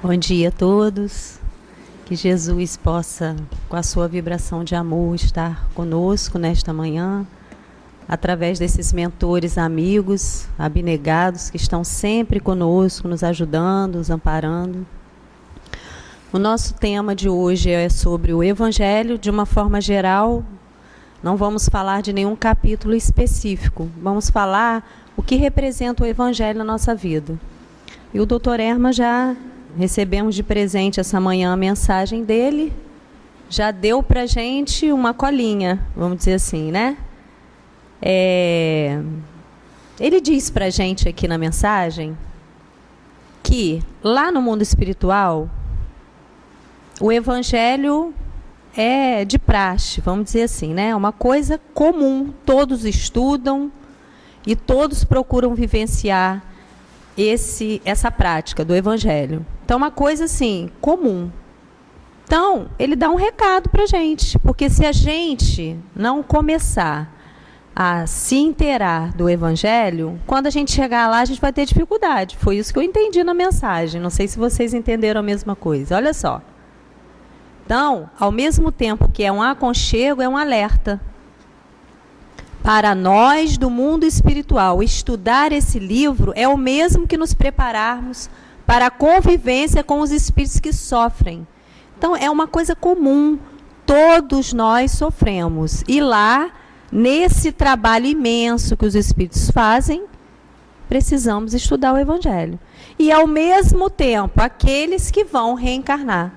Bom dia a todos. Que Jesus possa, com a sua vibração de amor, estar conosco nesta manhã, através desses mentores amigos, abnegados, que estão sempre conosco, nos ajudando, nos amparando. O nosso tema de hoje é sobre o Evangelho, de uma forma geral. Não vamos falar de nenhum capítulo específico. Vamos falar o que representa o Evangelho na nossa vida. E o Dr. Erma já recebemos de presente essa manhã a mensagem dele. Já deu para a gente uma colinha, vamos dizer assim, né? Ele diz para a gente aqui na mensagem que lá no mundo espiritual o Evangelho é de praxe, vamos dizer assim, né? É uma coisa comum, todos estudam e todos procuram vivenciar essa prática do Evangelho. Então, uma coisa assim, comum. Então, ele dá um recado para a gente, porque se a gente não começar a se inteirar do Evangelho, quando a gente chegar lá, a gente vai ter dificuldade. Foi isso que eu entendi na mensagem. Não sei se vocês entenderam a mesma coisa. Olha só. Então, ao mesmo tempo que é um aconchego, é um alerta. Para nós do mundo espiritual, estudar esse livro é o mesmo que nos prepararmos para a convivência com os espíritos que sofrem. Então, é uma coisa comum, todos nós sofremos. E lá, nesse trabalho imenso que os espíritos fazem, precisamos estudar o Evangelho. E, ao mesmo tempo, aqueles que vão reencarnar.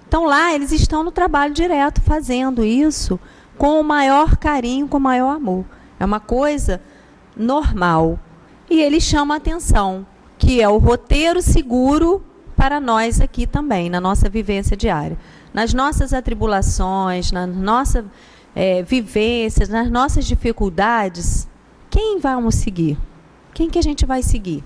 Então, lá, eles estão no trabalho direto, fazendo isso com o maior carinho, com o maior amor. É uma coisa normal. E ele chama a atenção, que é o roteiro seguro para nós aqui também, na nossa vivência diária. Nas nossas atribulações, na nossa vivências, nas nossas dificuldades, quem vamos seguir? Quem que a gente vai seguir?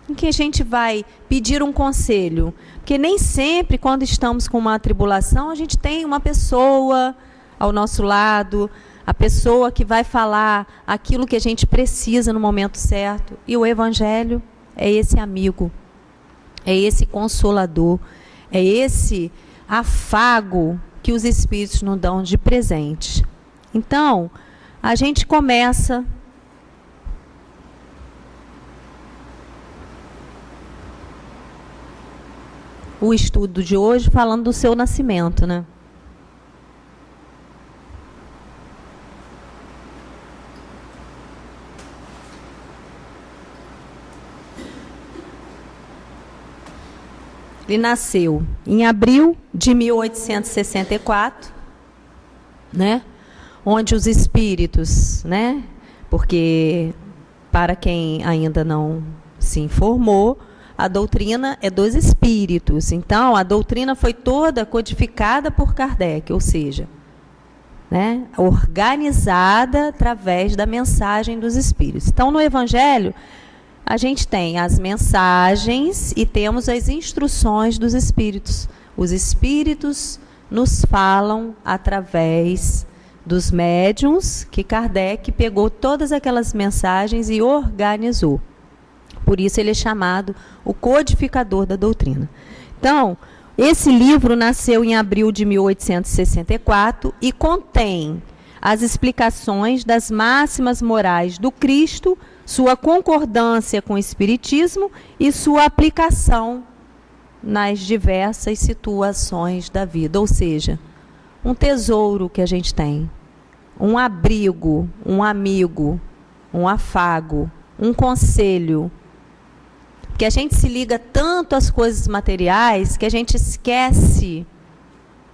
Em que a gente vai pedir um conselho? Porque nem sempre, quando estamos com uma atribulação, a gente tem uma pessoa ao nosso lado, a pessoa que vai falar aquilo que a gente precisa no momento certo. E o Evangelho é esse amigo, é esse consolador, é esse afago que os Espíritos nos dão de presente. Então, a gente começa o estudo de hoje falando do seu nascimento, né? Ele nasceu em abril de 1864, né? Onde os espíritos, né? Porque, para quem ainda não se informou, a doutrina é dos espíritos. Então, a doutrina foi toda codificada por Kardec, ou seja, né? Organizada através da mensagem dos espíritos. Então, no Evangelho, a gente tem as mensagens e temos as instruções dos espíritos. Os espíritos nos falam através dos médiuns, que Kardec pegou todas aquelas mensagens e organizou. Por isso ele é chamado o codificador da doutrina. Então, esse livro nasceu em abril de 1864 e contém as explicações das máximas morais do Cristo, sua concordância com o Espiritismo e sua aplicação nas diversas situações da vida. Ou seja, um tesouro que a gente tem, um abrigo, um amigo, um afago, um conselho. Porque a gente se liga tanto às coisas materiais que a gente esquece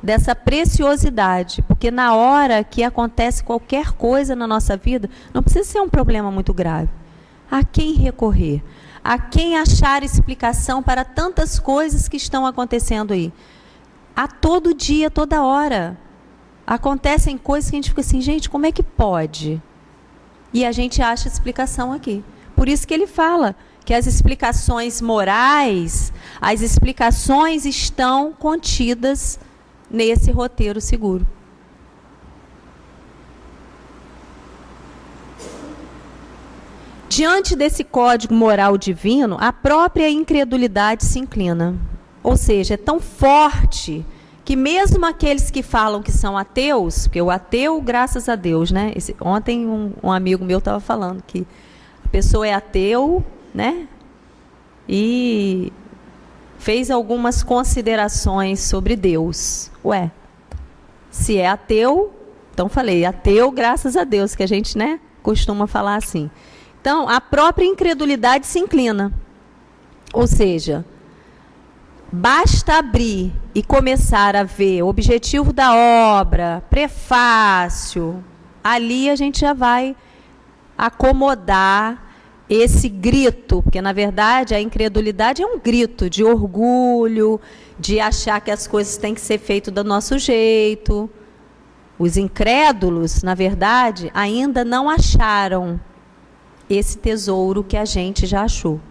dessa preciosidade. Porque na hora que acontece qualquer coisa na nossa vida, não precisa ser um problema muito grave. A quem recorrer? A quem achar explicação para tantas coisas que estão acontecendo aí? A todo dia, toda hora. Acontecem coisas que a gente fica assim, gente, como é que pode? E a gente acha explicação aqui. Por isso que ele fala que as explicações morais, as explicações estão contidas nesse roteiro seguro. Diante desse código moral divino, a própria incredulidade se inclina. Ou seja, é tão forte que mesmo aqueles que falam que são ateus, porque o ateu, graças a Deus, né? Ontem um amigo meu estava falando que a pessoa é ateu, né? E fez algumas considerações sobre Deus. Ué, se é ateu, então falei, ateu, graças a Deus, que a gente, né, costuma falar assim. Então, a própria incredulidade se inclina. Ou seja, basta abrir e começar a ver o objetivo da obra, prefácio, ali a gente já vai acomodar esse grito, porque na verdade a incredulidade é um grito de orgulho, de achar que as coisas têm que ser feitas do nosso jeito. Os incrédulos, na verdade, ainda não acharam esse tesouro que a gente já achou.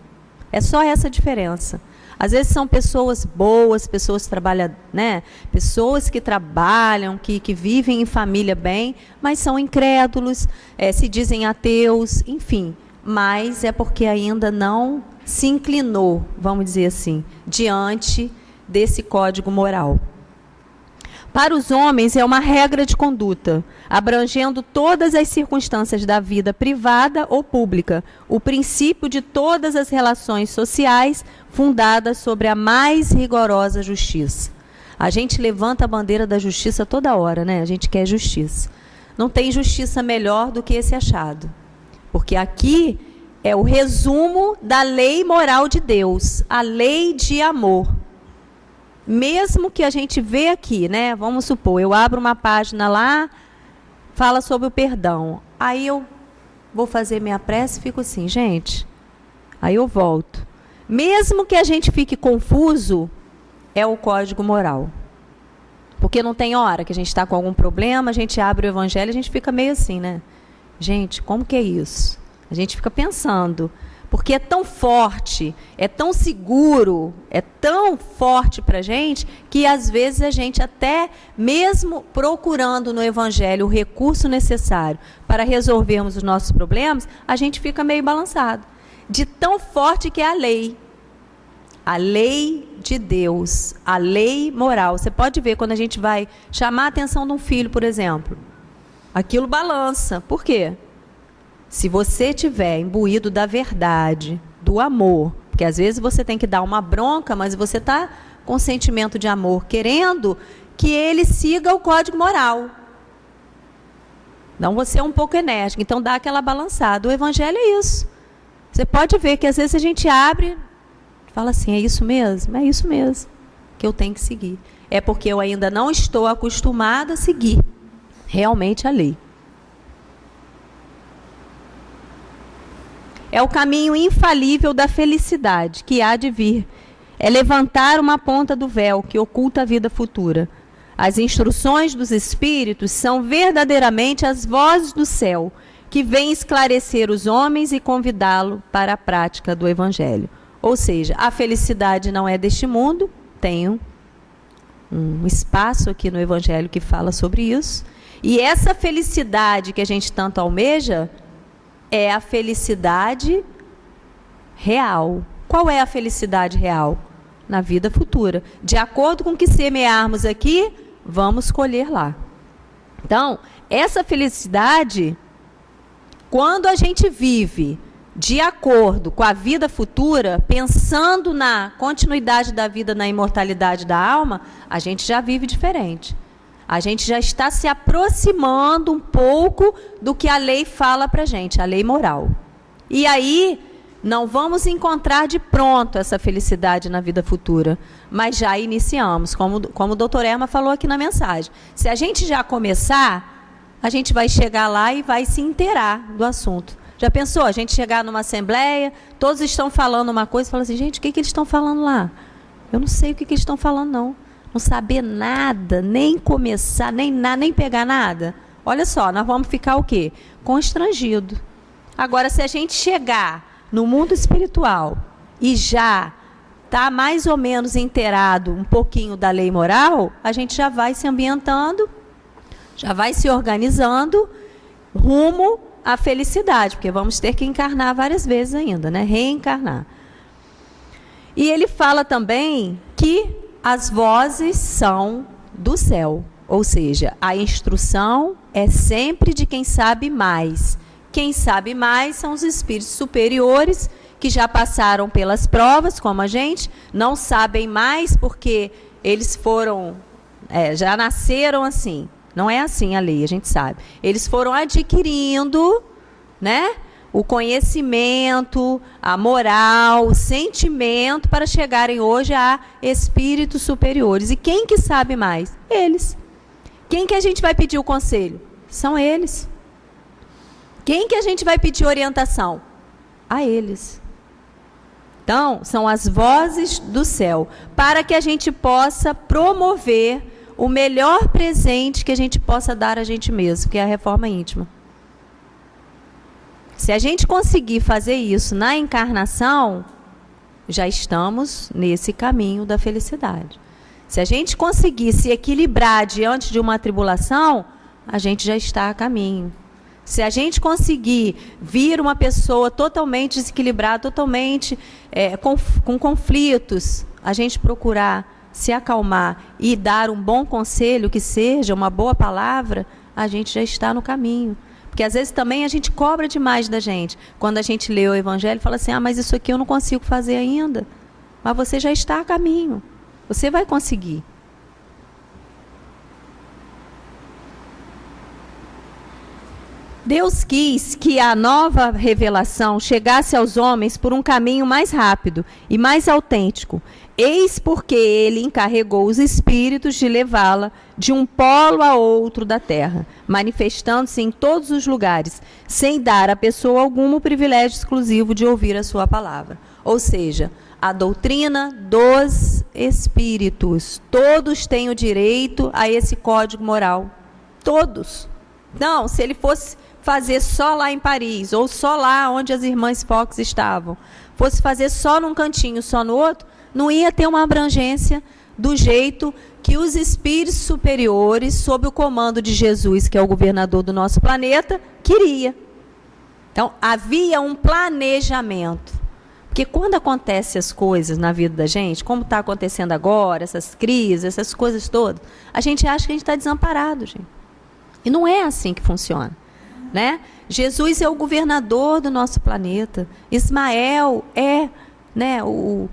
É só essa diferença. Às vezes são pessoas boas, pessoas que trabalham, né? Pessoas que trabalham, que vivem em família bem, mas são incrédulos, se dizem ateus, enfim. Mas é porque ainda não se inclinou, vamos dizer assim, diante desse código moral. Para os homens é uma regra de conduta, abrangendo todas as circunstâncias da vida privada ou pública, o princípio de todas as relações sociais fundadas sobre a mais rigorosa justiça. A gente levanta a bandeira da justiça toda hora, né? A gente quer justiça. Não tem justiça melhor do que esse achado. Porque aqui é o resumo da lei moral de Deus, a lei de amor. Mesmo que a gente vê aqui, né? Vamos supor, eu abro uma página lá, fala sobre o perdão. Aí eu vou fazer minha prece e fico assim, gente. Aí eu volto. Mesmo que a gente fique confuso, é o código moral. Porque não tem hora que a gente está com algum problema, a gente abre o evangelho e a gente fica meio assim, né? Gente, como que é isso? A gente fica pensando, porque é tão forte, é tão seguro, é tão forte para a gente, que às vezes a gente até, mesmo procurando no evangelho o recurso necessário para resolvermos os nossos problemas, a gente fica meio balançado. De tão forte que é a lei. A lei de Deus, a lei moral. Você pode ver quando a gente vai chamar a atenção de um filho, por exemplo. Aquilo balança. Por quê? Se você tiver imbuído da verdade, do amor, porque às vezes você tem que dar uma bronca, mas você está com sentimento de amor, querendo que ele siga o código moral. Então você é um pouco enérgico, então dá aquela balançada. O evangelho é isso. Você pode ver que às vezes a gente abre, fala assim, é isso mesmo que eu tenho que seguir. É porque eu ainda não estou acostumada a seguir realmente a lei. É o caminho infalível da felicidade que há de vir. É levantar uma ponta do véu que oculta a vida futura. As instruções dos Espíritos são verdadeiramente as vozes do céu, que vêm esclarecer os homens e convidá-lo para a prática do Evangelho. Ou seja, a felicidade não é deste mundo, tem um espaço aqui no Evangelho que fala sobre isso. E essa felicidade que a gente tanto almeja é a felicidade real. Qual é a felicidade real? Na vida futura. De acordo com o que semearmos aqui, vamos colher lá. Então, essa felicidade, quando a gente vive de acordo com a vida futura, pensando na continuidade da vida, na imortalidade da alma, a gente já vive diferente. A gente já está se aproximando um pouco do que a lei fala para a gente, a lei moral. E aí, não vamos encontrar de pronto essa felicidade na vida futura, mas já iniciamos, como o doutor Erma falou aqui na mensagem. Se a gente já começar, a gente vai chegar lá e vai se inteirar do assunto. Já pensou? A gente chegar numa assembleia, todos estão falando uma coisa, e fala assim, gente, o que eles estão falando lá? Eu não sei o que eles estão falando, não. Não saber nada, nem começar, nem pegar nada. Olha só, nós vamos ficar o quê? Constrangido. Agora, se a gente chegar no mundo espiritual e já está mais ou menos inteirado um pouquinho da lei moral, a gente já vai se ambientando, já vai se organizando rumo à felicidade, porque vamos ter que encarnar várias vezes ainda, né? Reencarnar. E ele fala também que as vozes são do céu, ou seja, a instrução é sempre de quem sabe mais. Quem sabe mais são os espíritos superiores, que já passaram pelas provas, como a gente, não sabem mais porque eles foram, já nasceram assim. Não é assim a lei, a gente sabe. Eles foram adquirindo, né, o conhecimento, a moral, o sentimento para chegarem hoje a espíritos superiores. E quem que sabe mais? Eles. Quem que a gente vai pedir o conselho? São eles. Quem que a gente vai pedir orientação? A eles. Então, são as vozes do céu, para que a gente possa promover o melhor presente que a gente possa dar a gente mesmo, que é a reforma íntima. Se a gente conseguir fazer isso na encarnação, já estamos nesse caminho da felicidade. Se a gente conseguir se equilibrar diante de uma tribulação, a gente já está a caminho. Se a gente conseguir vir uma pessoa totalmente desequilibrada, totalmente com conflitos, a gente procurar se acalmar e dar um bom conselho, que seja uma boa palavra, a gente já está no caminho. Porque às vezes também a gente cobra demais da gente. Quando a gente lê o Evangelho, fala assim, mas isso aqui eu não consigo fazer ainda. Mas você já está a caminho. Você vai conseguir. Deus quis que a nova revelação chegasse aos homens por um caminho mais rápido e mais autêntico. Eis porque ele encarregou os espíritos de levá-la de um polo a outro da terra, manifestando-se em todos os lugares, sem dar a pessoa algum o privilégio exclusivo de ouvir a sua palavra. Ou seja, a doutrina dos espíritos. Todos têm o direito a esse código moral. Todos. Não, se ele fosse fazer só lá em Paris, ou só lá onde as irmãs Fox estavam, fosse fazer só num cantinho, só no outro, não ia ter uma abrangência do jeito que os espíritos superiores, sob o comando de Jesus, que é o governador do nosso planeta, queria. Então, havia um planejamento. Porque quando acontecem as coisas na vida da gente, como está acontecendo agora, essas crises, essas coisas todas, a gente acha que a gente está desamparado, gente. E não é assim que funciona, né? Jesus é o governador do nosso planeta. Ismael é, né, o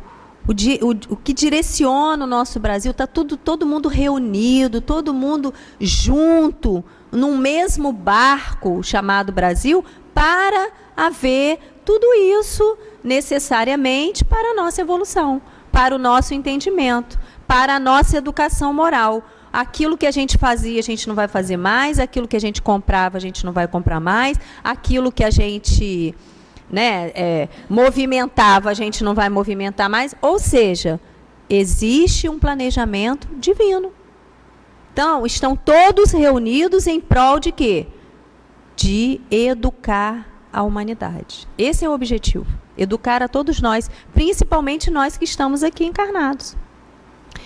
que direciona o nosso Brasil. Está todo mundo reunido, todo mundo junto, num mesmo barco chamado Brasil, para haver tudo isso necessariamente para a nossa evolução, para o nosso entendimento, para a nossa educação moral. Aquilo que a gente fazia, a gente não vai fazer mais, aquilo que a gente comprava, a gente não vai comprar mais, aquilo que a gente, né, movimentava, a gente não vai movimentar mais. Ou seja, existe um planejamento divino. Então, estão todos reunidos em prol de quê? De educar a humanidade. Esse é o objetivo. Educar a todos nós, principalmente nós que estamos aqui encarnados.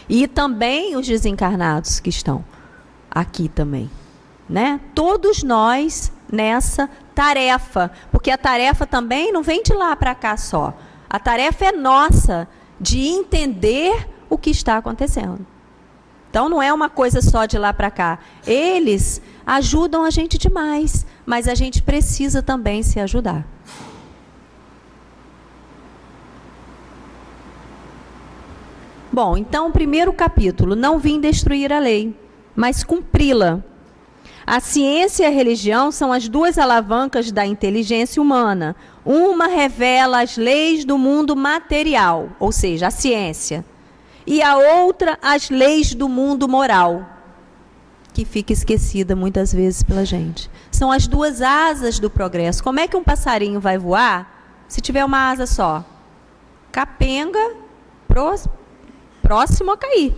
E também os desencarnados que estão aqui também, né? Todos nós nessa tarefa, porque a tarefa também não vem de lá para cá só. A tarefa é nossa de entender o que está acontecendo. Então não é uma coisa só de lá para cá. Eles ajudam a gente demais, mas a gente precisa também se ajudar. Bom, então o primeiro capítulo, não vim destruir a lei, mas cumpri-la. A ciência e a religião são as duas alavancas da inteligência humana. Uma revela as leis do mundo material, ou seja, a ciência, e a outra as leis do mundo moral, que fica esquecida muitas vezes pela gente. São as duas asas do progresso. Como é que um passarinho vai voar se tiver uma asa só? Capenga, próximo a cair.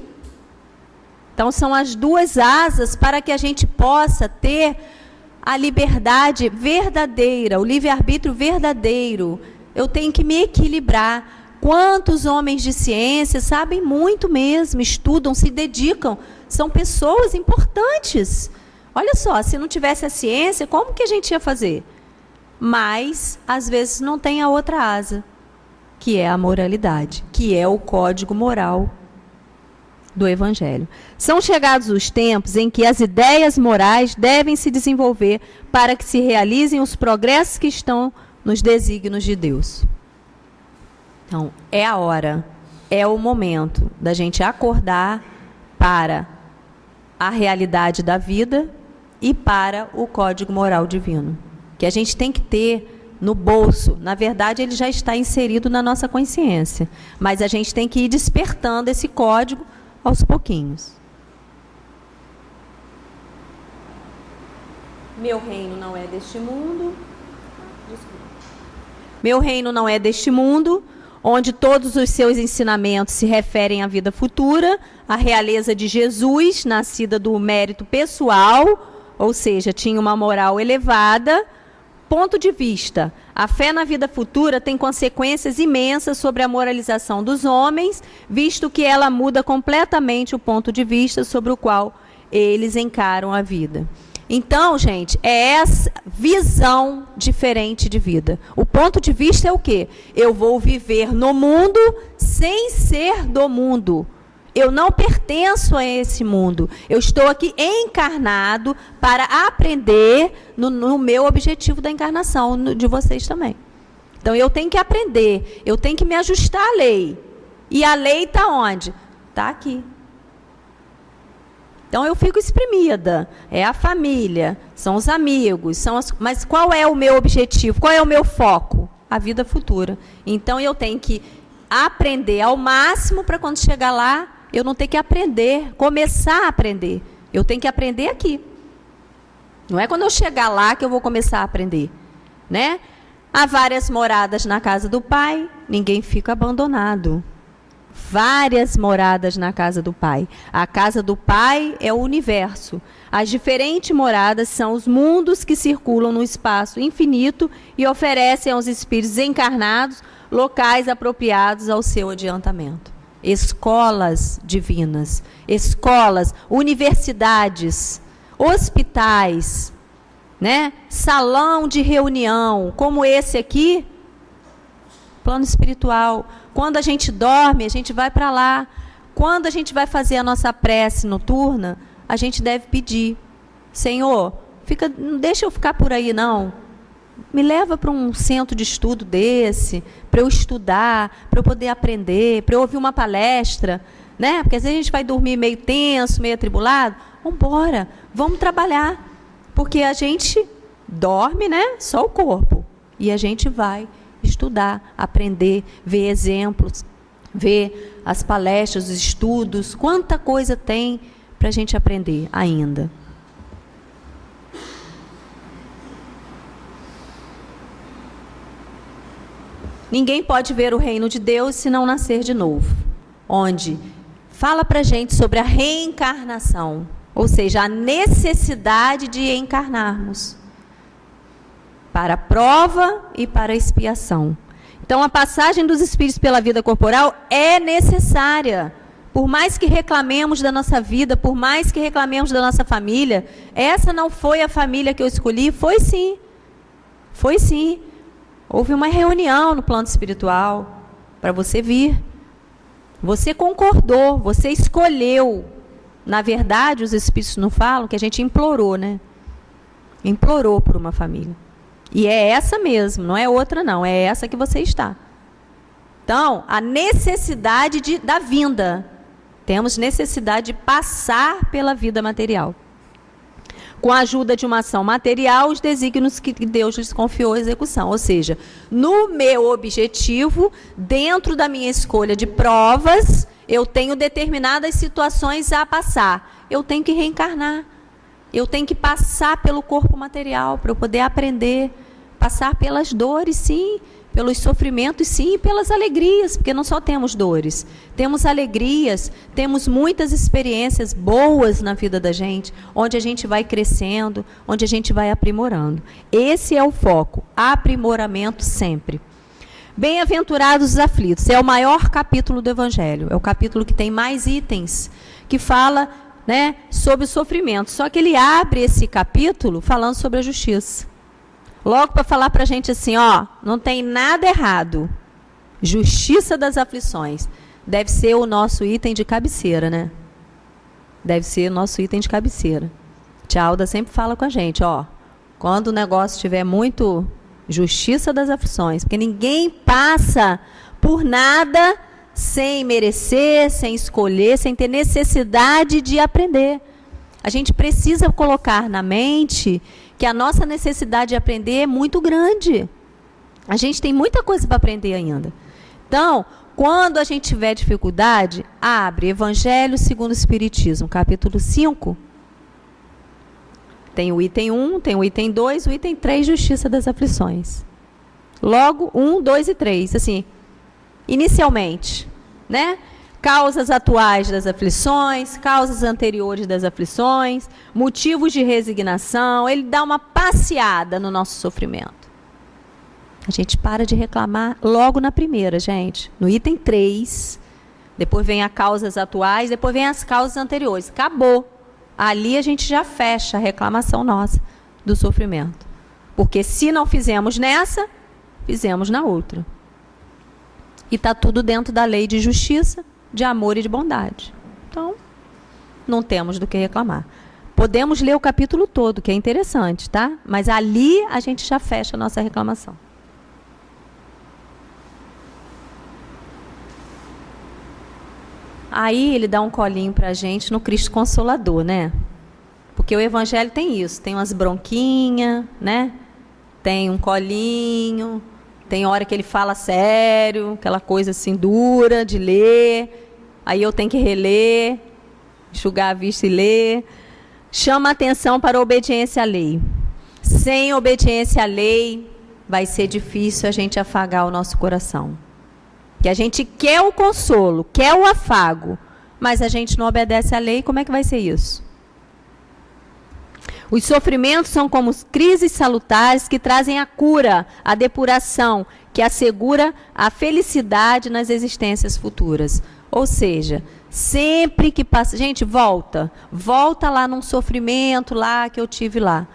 Então, são as duas asas para que a gente possa ter a liberdade verdadeira, o livre-arbítrio verdadeiro. Eu tenho que me equilibrar. Quantos homens de ciência sabem muito mesmo, estudam, se dedicam, são pessoas importantes. Olha só, se não tivesse a ciência, como que a gente ia fazer? Mas, às vezes, não tem a outra asa, que é a moralidade, que é o código moral do Evangelho. São chegados os tempos em que as ideias morais devem se desenvolver para que se realizem os progressos que estão nos desígnios de Deus. Então, é a hora, é o momento da gente acordar para a realidade da vida e para o código moral divino, que a gente tem que ter no bolso. Na verdade, ele já está inserido na nossa consciência, mas a gente tem que ir despertando esse código aos pouquinhos. Meu reino não é deste mundo. Meu reino não é deste mundo, onde todos os seus ensinamentos se referem à vida futura, à realeza de Jesus, nascida do mérito pessoal, ou seja, tinha uma moral elevada. Ponto de vista: a fé na vida futura tem consequências imensas sobre a moralização dos homens, visto que ela muda completamente o ponto de vista sobre o qual eles encaram a vida. Então, gente, é essa visão diferente de vida. O ponto de vista é o quê? Eu vou viver no mundo sem ser do mundo. Eu não pertenço a esse mundo. Eu estou aqui encarnado para aprender no meu objetivo da encarnação, de vocês também. Então, eu tenho que aprender, eu tenho que me ajustar à lei. E a lei está onde? Está aqui. Então, eu fico exprimida. É a família, são os amigos, mas qual é o meu objetivo? Qual é o meu foco? A vida futura. Então, eu tenho que aprender ao máximo para quando chegar lá, eu não tenho que aprender, começar a aprender. Eu tenho que aprender aqui. Não é quando eu chegar lá que eu vou começar a aprender, né? Há várias moradas na casa do Pai, ninguém fica abandonado. Várias moradas na casa do Pai. A casa do Pai é o universo. As diferentes moradas são os mundos que circulam no espaço infinito e oferecem aos espíritos encarnados locais apropriados ao seu adiantamento. Escolas divinas, escolas, universidades, hospitais, né? Salão de reunião, como esse aqui, plano espiritual. Quando a gente dorme, a gente vai para lá. Quando a gente vai fazer a nossa prece noturna, a gente deve pedir: Senhor, não deixa eu ficar por aí, não. Me leva para um centro de estudo desse, para eu estudar, para eu poder aprender, para eu ouvir uma palestra, né? Porque às vezes a gente vai dormir meio tenso, meio atribulado. Vamos embora, vamos trabalhar. Porque a gente dorme, né? Só o corpo. E a gente vai estudar, aprender, ver exemplos, ver as palestras, os estudos. Quanta coisa tem para a gente aprender ainda. Ninguém pode ver o reino de Deus se não nascer de novo. Onde fala para a gente sobre a reencarnação, ou seja, a necessidade de encarnarmos para a prova e para a expiação. Então, a passagem dos espíritos pela vida corporal é necessária. Por mais que reclamemos da nossa vida, por mais que reclamemos da nossa família, essa não foi a família que eu escolhi? Foi sim. Foi sim. Houve uma reunião no plano espiritual para você vir. Você concordou, você escolheu. Na verdade, os espíritos não falam que a gente implorou, né? Implorou por uma família. E é essa mesmo, não é outra não, é essa que você está. Então, a necessidade da vinda. Temos necessidade de passar pela vida material. Com a ajuda de uma ação material, os desígnios que Deus lhes confiou à execução. Ou seja, no meu objetivo, dentro da minha escolha de provas, eu tenho determinadas situações a passar. Eu tenho que reencarnar. Eu tenho que passar pelo corpo material para eu poder aprender. Passar pelas dores, sim. Pelos sofrimentos, sim, e pelas alegrias, porque não só temos dores, temos alegrias, temos muitas experiências boas na vida da gente, onde a gente vai crescendo, onde a gente vai aprimorando. Esse é o foco, aprimoramento sempre. Bem-aventurados os aflitos, é o maior capítulo do Evangelho, é o capítulo que tem mais itens, que fala, né, sobre o sofrimento, só que ele abre esse capítulo falando sobre a justiça. Logo para falar para a gente assim, ó, não tem nada errado. Justiça das aflições. Deve ser o nosso item de cabeceira, né? Deve ser o nosso item de cabeceira. Tia Alda sempre fala com a gente, ó, quando o negócio tiver muito justiça das aflições, porque ninguém passa por nada sem merecer, sem escolher, sem ter necessidade de aprender. A gente precisa colocar na mente que a nossa necessidade de aprender é muito grande. A gente tem muita coisa para aprender ainda. Então, quando a gente tiver dificuldade, abre Evangelho segundo o Espiritismo, capítulo 5. Tem o item 1, tem o item 2, o item 3, Justiça das Aflições. Logo, 1, 2 e 3, assim, inicialmente, né? Causas atuais das aflições, causas anteriores das aflições, motivos de resignação. Ele dá uma passeada no nosso sofrimento. A gente para de reclamar logo na primeira, gente. No item 3, depois vem as causas atuais, depois vem as causas anteriores. Acabou. Ali a gente já fecha a reclamação nossa do sofrimento. Porque se não fizemos nessa, fizemos na outra. E está tudo dentro da lei de justiça, de amor e de bondade. Então, não temos do que reclamar. Podemos ler o capítulo todo, que é interessante, tá? Mas ali a gente já fecha a nossa reclamação. Aí ele dá um colinho para a gente no Cristo Consolador, né? Porque o Evangelho tem isso, tem umas bronquinhas, né? Tem um colinho, tem hora que ele fala sério, aquela coisa assim dura de ler, aí eu tenho que reler, enxugar a vista e ler. Chama a atenção para a obediência à lei. Sem obediência à lei, vai ser difícil a gente afagar o nosso coração. Que a gente quer o consolo, quer o afago, mas a gente não obedece à lei, como é que vai ser isso? Os sofrimentos são como crises salutares que trazem a cura, a depuração, que assegura a felicidade nas existências futuras. Ou seja, sempre que passa... Gente, volta lá num sofrimento lá que eu tive lá.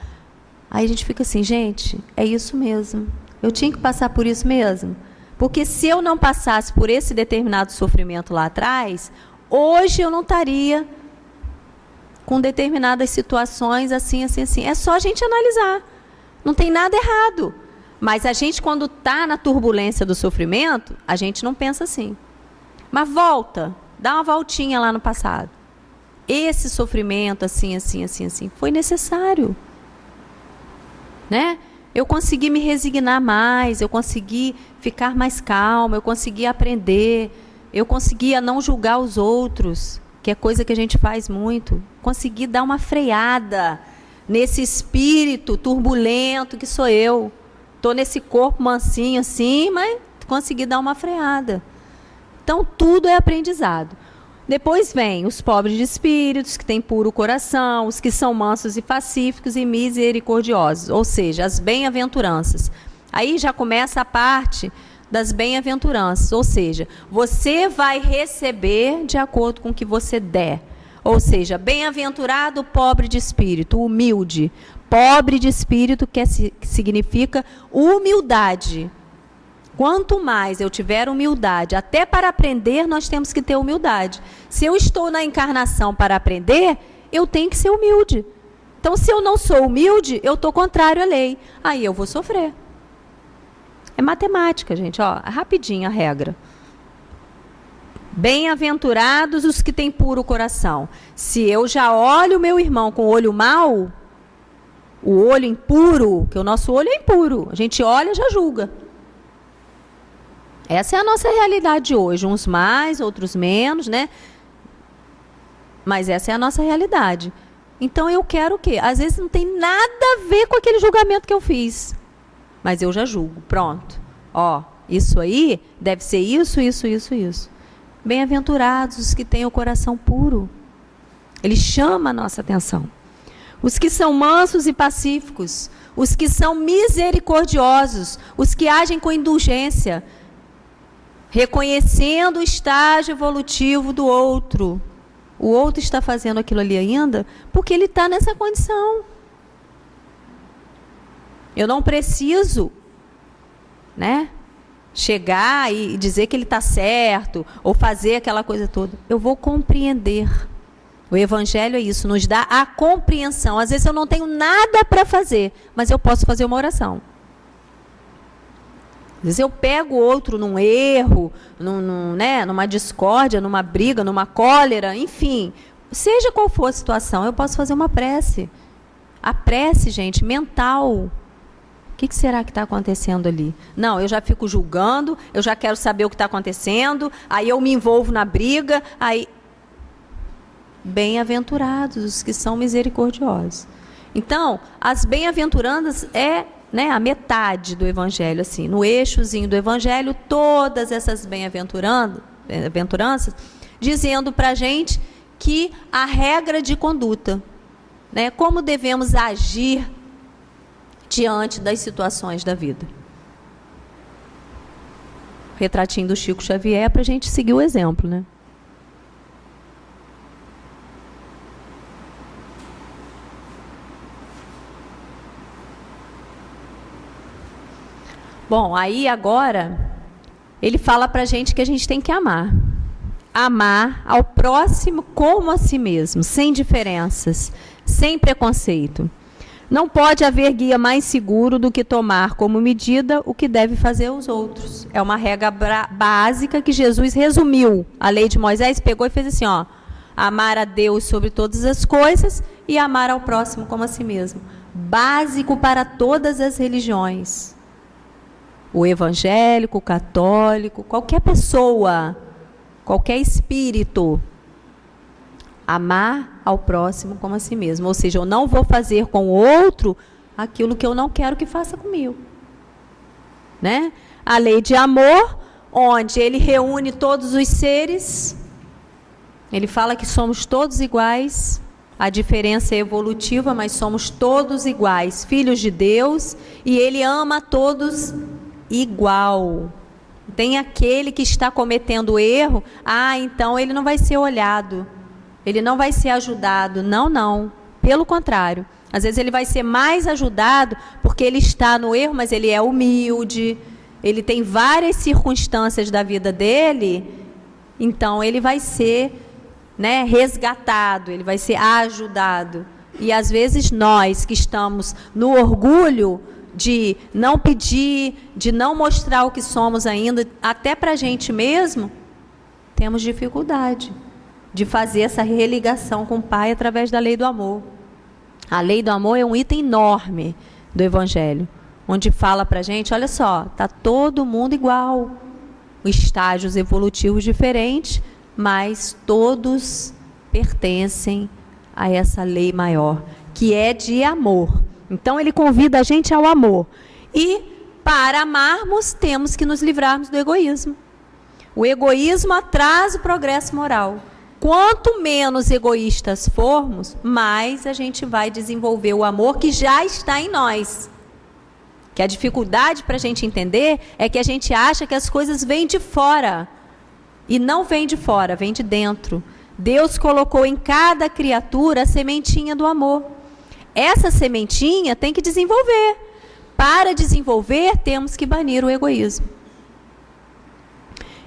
Aí a gente fica assim, gente, é isso mesmo. Eu tinha que passar por isso mesmo. Porque se eu não passasse por esse determinado sofrimento lá atrás, hoje eu não estaria com determinadas situações assim, assim, assim. É só a gente analisar. Não tem nada errado. Mas a gente, quando está na turbulência do sofrimento, a gente não pensa assim. Mas volta, dá uma voltinha lá no passado. Esse sofrimento, assim, assim, assim, assim, foi necessário. Né? Eu consegui me resignar mais, eu consegui ficar mais calma, eu consegui aprender, eu conseguia não julgar os outros, que é coisa que a gente faz muito. Consegui dar uma freada nesse espírito turbulento que sou eu. Estou nesse corpo mansinho assim, mas consegui dar uma freada. Então, tudo é aprendizado. Depois vem os pobres de espíritos, que têm puro coração, os que são mansos e pacíficos e misericordiosos, ou seja, as bem-aventuranças. Aí já começa a parte das bem-aventuranças, ou seja, você vai receber de acordo com o que você der. Ou seja, bem-aventurado o pobre de espírito, humilde. Pobre de espírito, que significa humildade. Quanto mais eu tiver humildade, até para aprender, nós temos que ter humildade. Se eu estou na encarnação para aprender, eu tenho que ser humilde. Então, se eu não sou humilde, eu estou contrário à lei. Aí eu vou sofrer. É matemática, gente. Ó, rapidinho a regra. Bem-aventurados os que têm puro coração. Se eu já olho o meu irmão com o olho mau, o olho impuro, que o nosso olho é impuro, a gente olha e já julga. Essa é a nossa realidade hoje, uns mais, outros menos, né? Mas essa é a nossa realidade. Então eu quero o quê? Às vezes não tem nada a ver com aquele julgamento que eu fiz, mas eu já julgo, pronto. Ó, isso aí deve ser isso, isso, isso, isso. Bem-aventurados os que têm o coração puro. Ele chama a nossa atenção. Os que são mansos e pacíficos, os que são misericordiosos, os que agem com indulgência, reconhecendo o estágio evolutivo do outro. O outro está fazendo aquilo ali ainda porque ele está nessa condição. Eu não preciso, né, chegar e dizer que ele está certo, ou fazer aquela coisa toda. Eu vou compreender. O Evangelho é isso, nos dá a compreensão. Às vezes eu não tenho nada para fazer, mas eu posso fazer uma oração. Às vezes eu pego o outro num erro, numa discórdia, numa briga, numa cólera, enfim. Seja qual for a situação, eu posso fazer uma prece. A prece, gente, mental. O que será que está acontecendo ali? Não, eu já fico julgando, eu já quero saber o que está acontecendo, aí eu me envolvo na briga, aí... Bem-aventurados os que são misericordiosos. Então, as bem-aventuranças é, a metade do Evangelho, assim, no eixozinho do Evangelho, todas essas bem-aventuranças, dizendo para a gente que a regra de conduta, como devemos agir diante das situações da vida. O retratinho do Chico Xavier é para a gente seguir o exemplo, né? Bom, aí agora, ele fala para a gente que a gente tem que amar. Amar ao próximo como a si mesmo, sem diferenças, sem preconceito. Não pode haver guia mais seguro do que tomar como medida o que deve fazer os outros. É uma regra básica que Jesus resumiu. A lei de Moisés pegou e fez assim, amar a Deus sobre todas as coisas e amar ao próximo como a si mesmo. Básico para todas as religiões. O evangélico, o católico, qualquer pessoa, qualquer espírito, amar ao próximo como a si mesmo. Ou seja, eu não vou fazer com o outro aquilo que eu não quero que faça comigo. A lei de amor, onde ele reúne todos os seres, ele fala que somos todos iguais, a diferença é evolutiva, mas somos todos iguais, filhos de Deus, e ele ama todos igual. Tem aquele que está cometendo erro, então ele não vai ser olhado, ele não vai ser ajudado. Não, pelo contrário, às vezes ele vai ser mais ajudado porque ele está no erro, mas ele é humilde, ele tem várias circunstâncias da vida dele, então ele vai ser resgatado, ele vai ser ajudado. E às vezes nós que estamos no orgulho de não pedir, de não mostrar o que somos ainda, até para a gente mesmo, temos dificuldade de fazer essa religação com o Pai através da lei do amor. A lei do amor é um item enorme do Evangelho, onde fala para a gente, olha só, está todo mundo igual, estágios evolutivos diferentes, mas todos pertencem a essa lei maior, que é de amor. Então, ele convida a gente ao amor. E, para amarmos, temos que nos livrarmos do egoísmo. O egoísmo atrasa o progresso moral. Quanto menos egoístas formos, mais a gente vai desenvolver o amor que já está em nós. Que a dificuldade para a gente entender é que a gente acha que as coisas vêm de fora. E não vem de fora, vem de dentro. Deus colocou em cada criatura a sementinha do amor. Essa sementinha tem que desenvolver. Para desenvolver, temos que banir o egoísmo.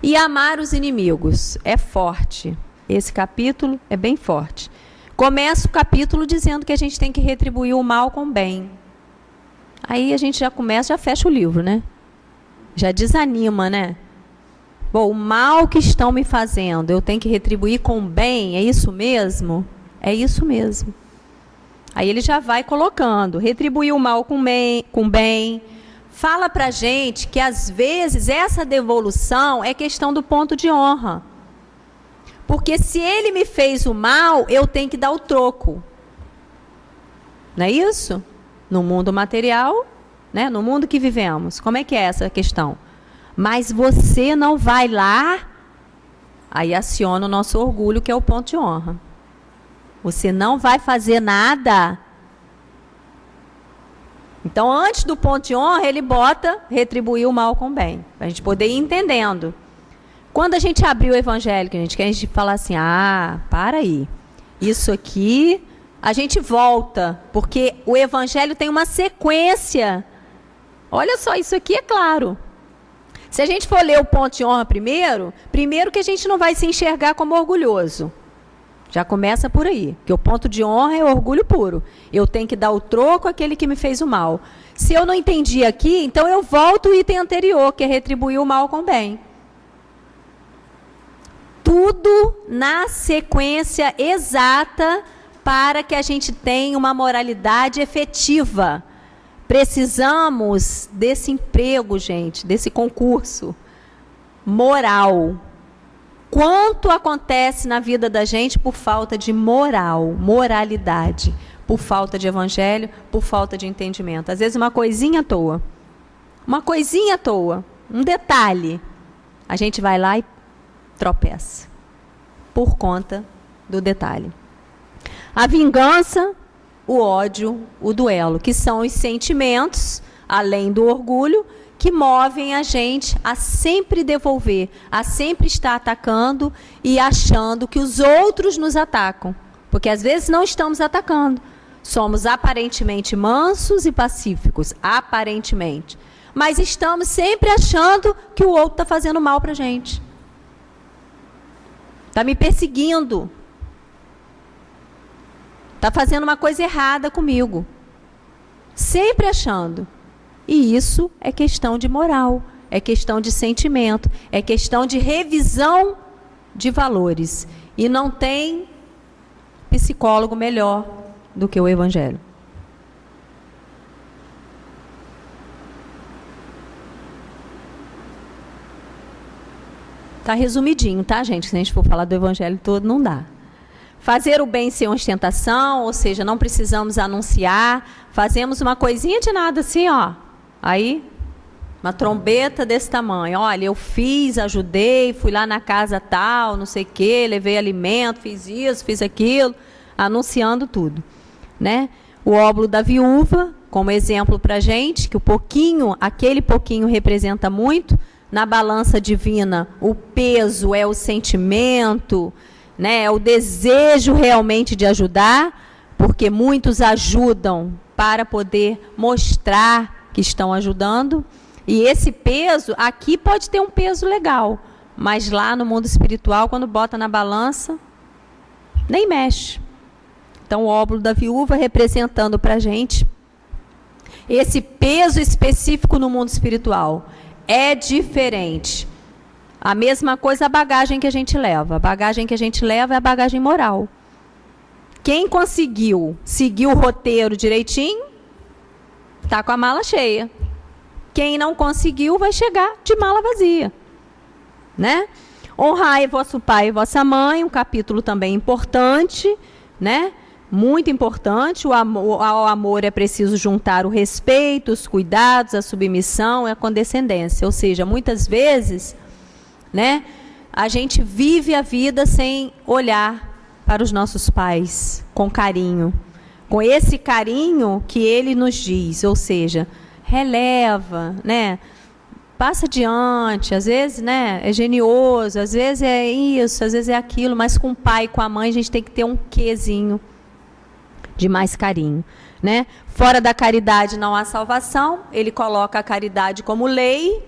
E amar os inimigos é forte. Esse capítulo é bem forte. Começa o capítulo dizendo que a gente tem que retribuir o mal com o bem. Aí a gente já começa, já fecha o livro, Já desanima, Bom, o mal que estão me fazendo, eu tenho que retribuir com o bem, é isso mesmo? É isso mesmo. Aí ele já vai colocando, retribuir o mal com bem. Fala pra gente que às vezes essa devolução é questão do ponto de honra. Porque se ele me fez o mal, eu tenho que dar o troco. Não é isso? No mundo material, no mundo que vivemos. Como é que é essa questão? Mas você não vai lá, aí aciona o nosso orgulho, que é o ponto de honra. Você não vai fazer nada. Então, antes do ponto de honra, ele bota retribuir o mal com o bem. Para a gente poder ir entendendo. Quando a gente abrir o Evangelho, que a gente fala assim, para aí. Isso aqui, a gente volta. Porque o Evangelho tem uma sequência. Olha só, isso aqui é claro. Se a gente for ler o ponto de honra primeiro que a gente não vai se enxergar como orgulhoso. Já começa por aí, que o ponto de honra é orgulho puro. Eu tenho que dar o troco àquele que me fez o mal. Se eu não entendi aqui, então eu volto ao item anterior, que é retribuir o mal com o bem. Tudo na sequência exata para que a gente tenha uma moralidade efetiva. Precisamos desse emprego, gente, desse concurso moral. Quanto acontece na vida da gente por falta de moral, moralidade, por falta de evangelho, por falta de entendimento. Às vezes uma coisinha à toa, um detalhe, a gente vai lá e tropeça, por conta do detalhe. A vingança, o ódio, o duelo, que são os sentimentos, além do orgulho, que movem a gente a sempre devolver, a sempre estar atacando e achando que os outros nos atacam. Porque às vezes não estamos atacando. Somos aparentemente mansos e pacíficos, aparentemente. Mas estamos sempre achando que o outro está fazendo mal para a gente. Está me perseguindo. Está fazendo uma coisa errada comigo. Sempre achando. E isso é questão de moral, é questão de sentimento, é questão de revisão de valores. E não tem psicólogo melhor do que o Evangelho. Está resumidinho, tá, gente? Se a gente for falar do Evangelho todo, não dá. Fazer o bem sem ostentação, ou seja, não precisamos anunciar, fazemos uma coisinha de nada assim, ó. Aí, uma trombeta desse tamanho. Olha, eu fiz, ajudei, fui lá na casa tal, não sei o quê, levei alimento, fiz isso, fiz aquilo, anunciando tudo, né? O óbolo da viúva, como exemplo para a gente, que aquele pouquinho representa muito. Na balança divina, o peso é o sentimento, né? É o desejo realmente de ajudar, porque muitos ajudam para poder mostrar que estão ajudando, e esse peso, aqui pode ter um peso legal, mas lá no mundo espiritual, quando bota na balança, nem mexe. Então, o óbolo da viúva representando para a gente esse peso específico no mundo espiritual. É diferente. A mesma coisa a bagagem que a gente leva. A bagagem que a gente leva é a bagagem moral. Quem conseguiu seguir o roteiro direitinho, está com a mala cheia. Quem não conseguiu vai chegar de mala vazia, né? Honrai vosso pai e vossa mãe, um capítulo também importante, né? Muito importante. Ao amor é preciso juntar o respeito, os cuidados, a submissão e a condescendência. Ou seja, muitas vezes, né, a gente vive a vida sem olhar para os nossos pais com carinho. Com esse carinho que ele nos diz, ou seja, releva, né? Passa adiante, às vezes, né, é genioso, às vezes é isso, às vezes é aquilo, mas com o pai e com a mãe a gente tem que ter um quezinho de mais carinho, né? Fora da caridade não há salvação, ele coloca a caridade como lei,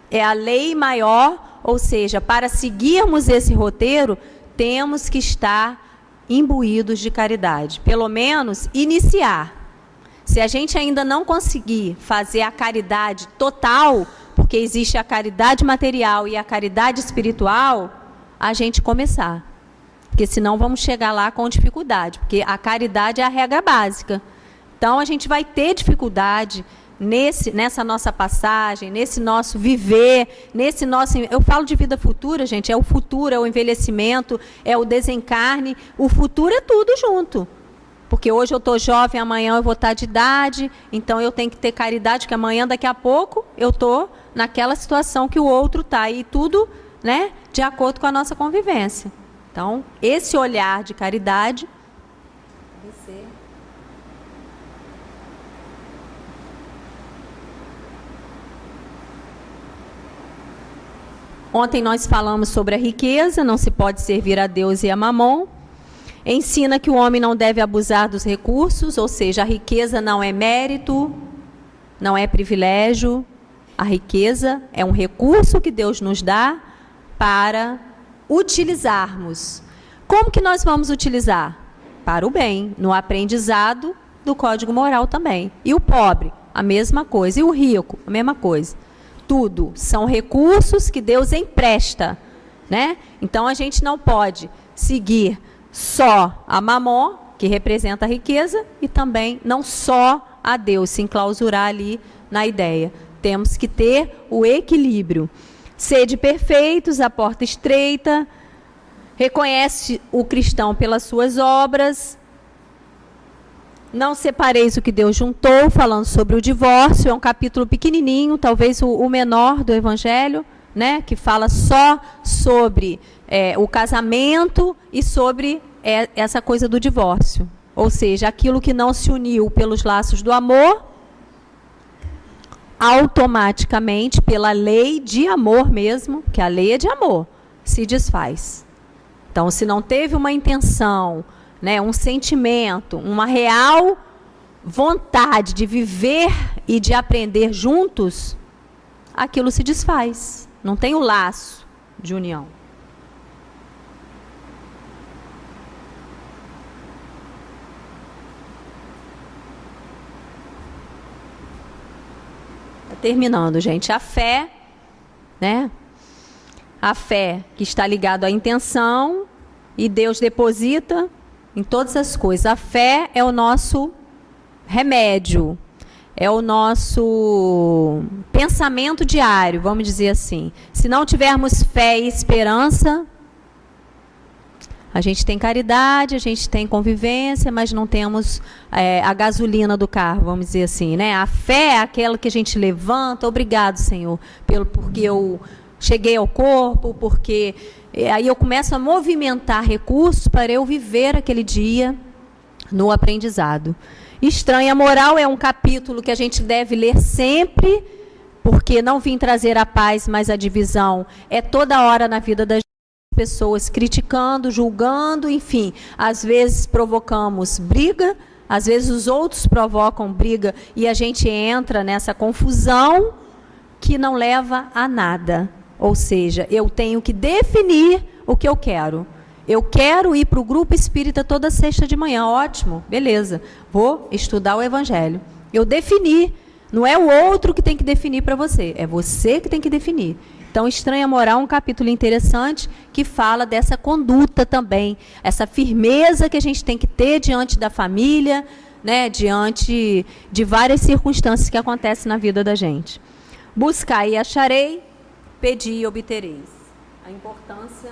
é a lei maior, ou seja, para seguirmos esse roteiro, temos que estar imbuídos de caridade, pelo menos iniciar. Se a gente ainda não conseguir fazer a caridade total, porque existe a caridade material e a caridade espiritual, a gente começar. Porque senão vamos chegar lá com dificuldade, porque a caridade é a regra básica. Então a gente vai ter dificuldade nessa nossa passagem, nesse nosso viver, nesse nosso... Eu falo de vida futura, gente, é o futuro, é o envelhecimento, é o desencarne, o futuro é tudo junto. Porque hoje eu estou jovem, amanhã eu vou estar de idade, então eu tenho que ter caridade, porque amanhã, daqui a pouco, eu estou naquela situação que o outro está, e tudo, né, de acordo com a nossa convivência. Então, esse olhar de caridade... Ontem nós falamos sobre a riqueza, não se pode servir a Deus e a Mamon. Ensina que o homem não deve abusar dos recursos, ou seja, a riqueza não é mérito, não é privilégio, A riqueza é um recurso que Deus nos dá para utilizarmos. Como que nós vamos utilizar? Para o bem, no aprendizado do código moral também. E o pobre, a mesma coisa. E o rico, a mesma coisa. Tudo são recursos que Deus empresta, né? Então a gente não pode seguir só a Mamon, que representa a riqueza, e também não só a Deus, se enclausurar ali na ideia. Temos que ter o equilíbrio. Sede perfeitos, a porta estreita, reconhece o cristão pelas suas obras. Não separeis o que Deus juntou, falando sobre o divórcio, é um capítulo pequenininho, talvez o menor do Evangelho, né, que fala só sobre o casamento e sobre essa coisa do divórcio. Ou seja, aquilo que não se uniu pelos laços do amor, automaticamente, pela lei de amor mesmo, que a lei é de amor, se desfaz. Então, se não teve uma intenção, né, um sentimento, uma real vontade de viver e de aprender juntos, aquilo se desfaz. Não tem o laço de união. Terminando, gente, a fé, né? A fé que está ligada à intenção e Deus deposita em todas as coisas. A fé é o nosso remédio, é o nosso pensamento diário, vamos dizer assim. Se não tivermos fé e esperança, a gente tem caridade, a gente tem convivência, mas não temos a gasolina do carro, vamos dizer assim, né? A fé é aquela que a gente levanta, obrigado, Senhor, porque eu cheguei ao corpo, porque aí eu começo a movimentar recursos para eu viver aquele dia no aprendizado. Estranha moral é um capítulo que a gente deve ler sempre, porque não vim trazer a paz, mas a divisão é toda hora na vida das pessoas, criticando, julgando, enfim, às vezes provocamos briga, às vezes os outros provocam briga e a gente entra nessa confusão que não leva a nada. Ou seja, eu tenho que definir o que eu quero. Eu quero ir para o grupo espírita toda sexta de manhã, ótimo, beleza, vou estudar o Evangelho. Eu defini, não é o outro que tem que definir para você, é você que tem que definir. Então, Estranha Moral é um capítulo interessante que fala dessa conduta também, essa firmeza que a gente tem que ter diante da família, né, diante de várias circunstâncias que acontecem na vida da gente. Buscai e acharei, pedi e obtereis. A importância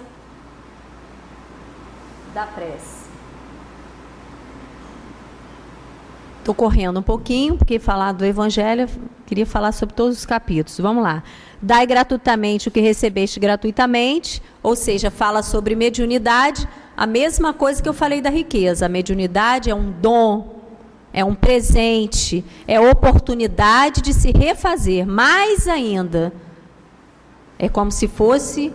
da prece. Estou correndo um pouquinho, porque falar do Evangelho, queria falar sobre todos os capítulos. Vamos lá. Dai gratuitamente o que recebeste gratuitamente, ou seja, fala sobre mediunidade, a mesma coisa que eu falei da riqueza. A mediunidade é um dom, é um presente, é oportunidade de se refazer. Mais ainda, é como se fosse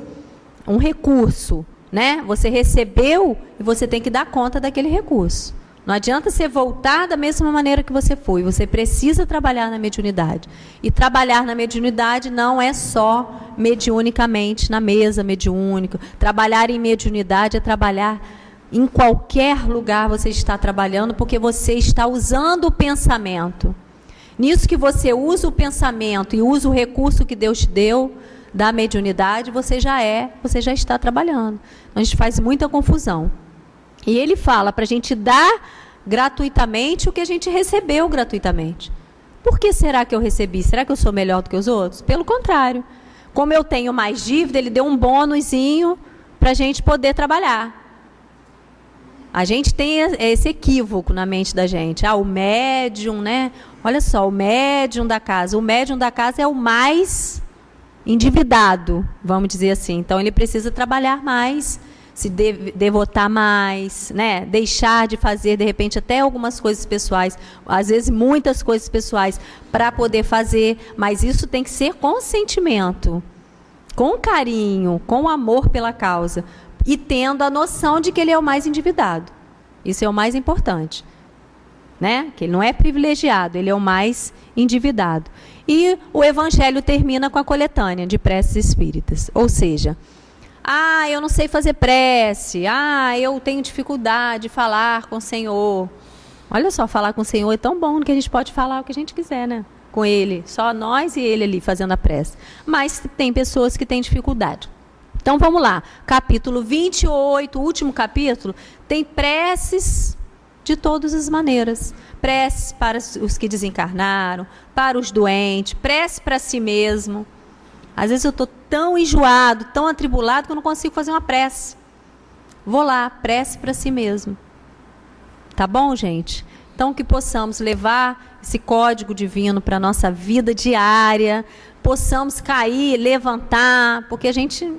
um recurso, né? Você recebeu e você tem que dar conta daquele recurso. Não adianta você voltar da mesma maneira que você foi. Você precisa trabalhar na mediunidade. E trabalhar na mediunidade não é só mediunicamente na mesa mediúnica. Trabalhar em mediunidade é trabalhar em qualquer lugar você está trabalhando, porque você está usando o pensamento. Nisso que você usa o pensamento e usa o recurso que Deus te deu da mediunidade, você já está trabalhando. A gente faz muita confusão. E ele fala para a gente dar gratuitamente o que a gente recebeu gratuitamente. Por que será que eu recebi? Será que eu sou melhor do que os outros? Pelo contrário. Como eu tenho mais dívida, ele deu um bônusinho para a gente poder trabalhar. A gente tem esse equívoco na mente da gente. O médium, né? Olha só, o médium da casa. O médium da casa é o mais endividado, vamos dizer assim. Então, ele precisa trabalhar mais, se devotar mais, né? Deixar de fazer, de repente, até algumas coisas pessoais, às vezes muitas coisas pessoais, para poder fazer, mas isso tem que ser com sentimento, com carinho, com amor pela causa, e tendo a noção de que ele é o mais endividado. Isso é o mais importante. né? Que ele não é privilegiado, ele é o mais endividado. E o evangelho termina com a coletânea de preces espíritas. Ou seja, eu não sei fazer prece, eu tenho dificuldade de falar com o Senhor. Olha só, falar com o Senhor é tão bom que a gente pode falar o que a gente quiser, né? Com Ele, só nós e Ele ali fazendo a prece. Mas tem pessoas que têm dificuldade. Então vamos lá, capítulo 28, último capítulo, tem preces de todas as maneiras. Preces para os que desencarnaram, para os doentes, prece para si mesmo. Às vezes eu estou tão enjoado, tão atribulado, que eu não consigo fazer uma prece. Vou lá, prece para si mesmo. Tá bom, gente? Então, que possamos levar esse código divino para a nossa vida diária, possamos cair, levantar, porque a gente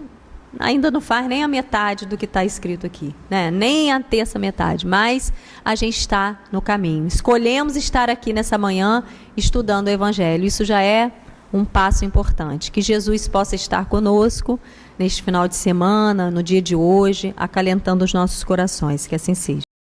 ainda não faz nem a metade do que está escrito aqui, né? Nem a terça metade, mas a gente está no caminho. Escolhemos estar aqui nessa manhã estudando o Evangelho. Isso já é um passo importante. Que Jesus possa estar conosco neste final de semana, no dia de hoje, acalentando os nossos corações. Que assim seja.